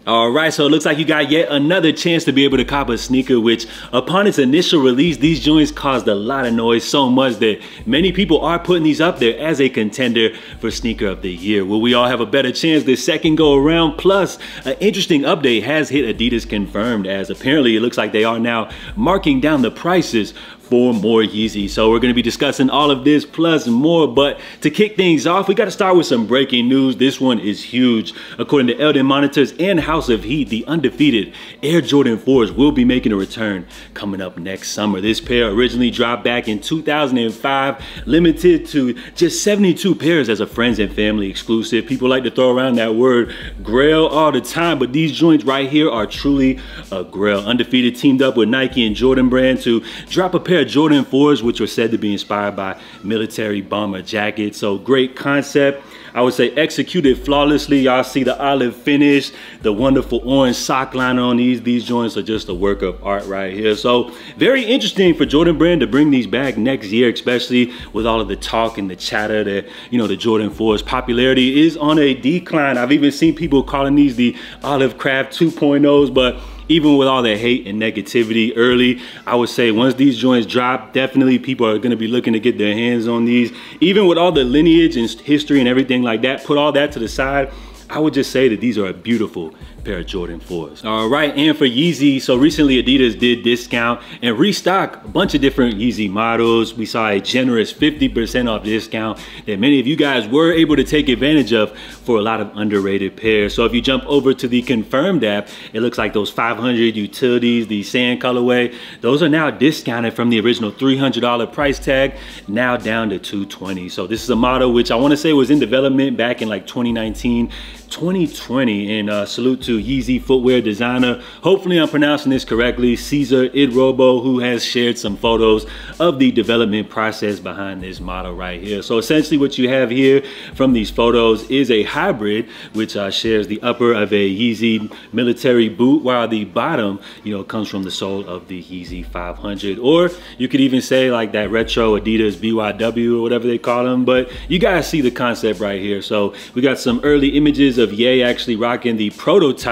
All right, so it looks like you got yet another chance to be able to cop a sneaker, which upon its initial release, these joints caused a lot of noise, so much that many people are putting these up there as a contender for sneaker of the year. Will we all have a better chance this second go around? Plus, an interesting update has hit Adidas confirmed, as apparently it looks like they are now marking down the prices for more Yeezys. So we're gonna be discussing all of this plus more, but to kick things off, we gotta start with some breaking news. This one is huge. According to Eldon Monitors and House of Heat, the undefeated Air Jordan 4s will be making a return coming up next summer. This pair originally dropped back in 2005, limited to just 72 pairs as a friends and family exclusive. People like to throw around that word grail all the time, but these joints right here are truly a grail. Undefeated teamed up with Nike and Jordan Brand to drop a pair of Jordan 4s, which were said to be inspired by military bomber jackets. So great concept. I would say executed flawlessly. Y'all see the olive finish, the wonderful orange sock liner on these. These joints are just a work of art right here. So very interesting for Jordan Brand to bring these back next year, especially with all of the talk and the chatter that, you know, the Jordan 4's popularity is on a decline. I've even seen people calling these the Olive Craft 2.0s, but even with all the hate and negativity early, I would say once these joints drop, definitely people are gonna be looking to get their hands on these. Even with all the lineage and history and everything like that, put all that to the side, I would just say that these are a beautiful pair of Jordan 4s. All right, and for Yeezy, so recently Adidas did discount and restock a bunch of different Yeezy models. We saw a generous 50% off discount that many of you guys were able to take advantage of for a lot of underrated pairs. So if you jump over to the Confirmed app, it looks like those 500 utilities, the sand colorway, those are now discounted from the original $300 price tag, now down to $220. So this is a model which I want to say was in development back in like 2019, 2020, and salute to Yeezy footwear designer, hopefully I'm pronouncing this correctly, Cesar Idrobo, who has shared some photos of the development process behind this model right here. So essentially what you have here from these photos is a hybrid, which shares the upper of a Yeezy military boot, while the bottom, you know, comes from the sole of the Yeezy 500. Or you could even say like that retro Adidas BYW or whatever they call them, but you guys see the concept right here. So we got some early images of Ye actually rocking the prototypes.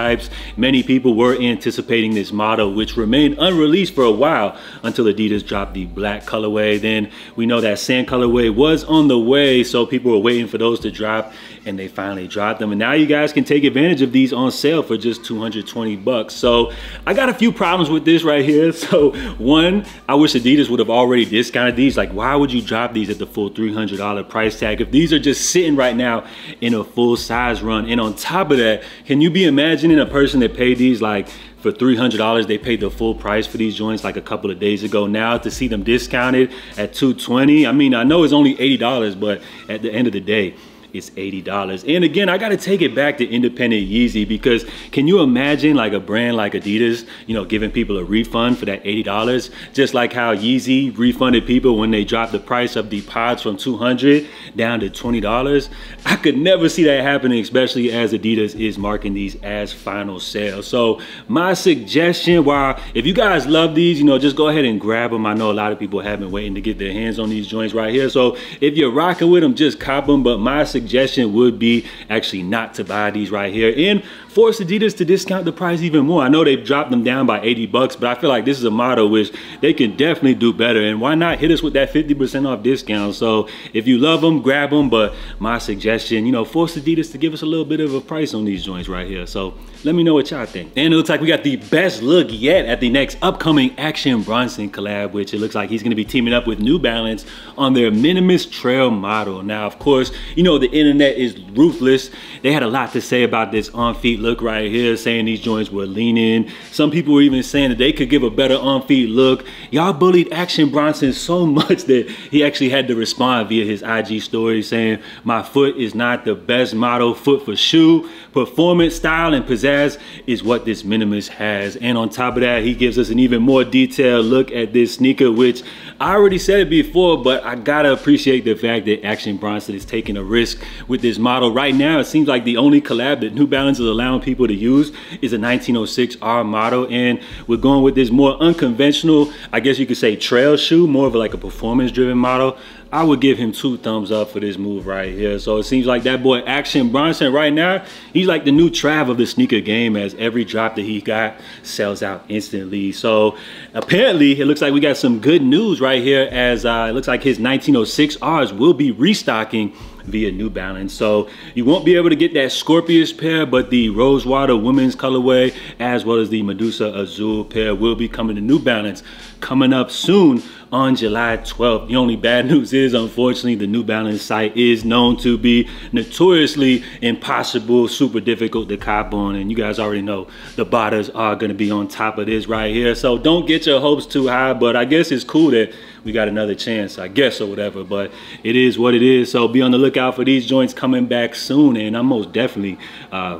Many people were anticipating this model, which remained unreleased for a while until Adidas dropped the black colorway. Then we know that sand colorway was on the way, so people were waiting for those to drop, and they finally dropped them. And now you guys can take advantage of these on sale for just 220 bucks. So I got a few problems with this right here. So one, I wish Adidas would have already discounted these. Like, why would you drop these at the full $300 price tag if these are just sitting right now in a full size run? And on top of that, can you be imagining a person that paid these like for $300, they paid the full price for these joints like a couple of days ago, now to see them discounted at $220? I mean, I know it's only $80, but at the end of the day, it's $80. And again, I got to take it back to independent Yeezy, because can you imagine like a brand like Adidas, you know, giving people a refund for that $80, just like how Yeezy refunded people when they dropped the price of the pods from $200 down to $20? I could never see that happening, especially as Adidas is marking these as final sale. So my suggestion, while if you guys love these, you know, just go ahead and grab them. I know a lot of people have been waiting to get their hands on these joints right here. So if you're rocking with them, just cop them. But my suggestion would be actually not to buy these right here and force Adidas to discount the price even more. I know they've dropped them down by 80 bucks, but I feel like this is a model which they can definitely do better. And why not hit us with that 50% off discount? So if you love them, grab them. But my suggestion, you know, force Adidas to give us a little bit of a price on these joints right here. So let me know what y'all think. And it looks like we got the best look yet at the next upcoming Action Bronson collab, which it looks like he's going to be teaming up with New Balance on their Minimus Trail model. Now, of course, you know, the internet is ruthless. They had a lot to say about this on-feet look right here, saying these joints were leaning. Some people were even saying that they could give a better on-feet look. Y'all bullied Action Bronson so much that he actually had to respond via his IG story saying, "My foot is not the best model foot for shoe. Performance, style, and pizzazz is what this Minimus has." And on top of that, he gives us an even more detailed look at this sneaker, which I already said it before, but I gotta appreciate the fact that Action Bronson is taking a risk with this model. Right now, it seems like the only collab that New Balance is allowing people to use is a 1906R model, and we're going with this more unconventional, I guess you could say, trail shoe, more of like a performance-driven model. I would give him 2 thumbs up for this move right here. So it seems like that boy Action Bronson right now, he's like the new Trav of the sneaker game, as every drop that he got sells out instantly. So apparently it looks like we got some good news right here, as it looks like his 1906 Rs will be restocking via New Balance. So you won't be able to get that Scorpius pair, but the Rosewater women's colorway as well as the Medusa Azul pair will be coming to New Balance coming up soon on July 12th. The only bad news is, unfortunately, the New Balance site is known to be notoriously impossible, super difficult to cop on, and you guys already know the botters are going to be on top of this right here. So don't get your hopes too high, but I guess it's cool that we got another chance, I guess, or whatever, but it is what it is. So be on the lookout for these joints coming back soon, and I'm most definitely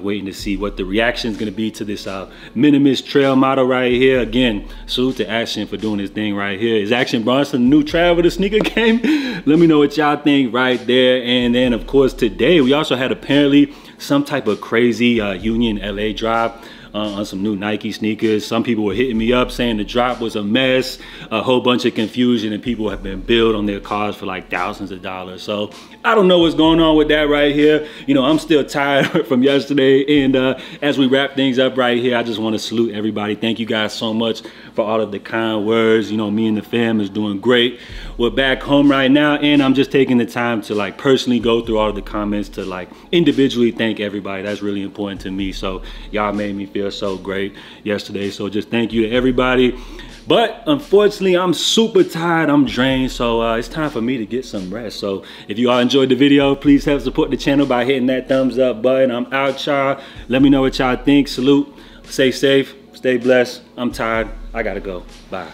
waiting to see what the reaction is going to be to this minimalist trail model right here. Again, salute to Action for doing this thing right here. Is Action Bronson the new Trav of the sneaker game? Let me know what y'all think right there. And then, of course, today we also had apparently some type of crazy Union LA drop on some new Nike sneakers. Some people were hitting me up saying the drop was a mess, a whole bunch of confusion, and people have been billed on their cars for like thousands of dollars. So I don't know what's going on with that right here. You know, I'm still tired from yesterday, and as we wrap things up right here, I just want to salute everybody. Thank you guys so much for all of the kind words. You know, me and the fam is doing great. We're back home right now, and I'm just taking the time to like personally go through all of the comments to like individually thank everybody. That's really important to me. So y'all made me feel so great yesterday, so just thank you to everybody. But unfortunately, I'm super tired, I'm drained, so it's time for me to get some rest. So if you all enjoyed the video, please help support the channel by hitting that thumbs up button. I'm out, y'all. Let me know what y'all think. Salute, stay safe, stay blessed. I'm tired, I gotta go. Bye.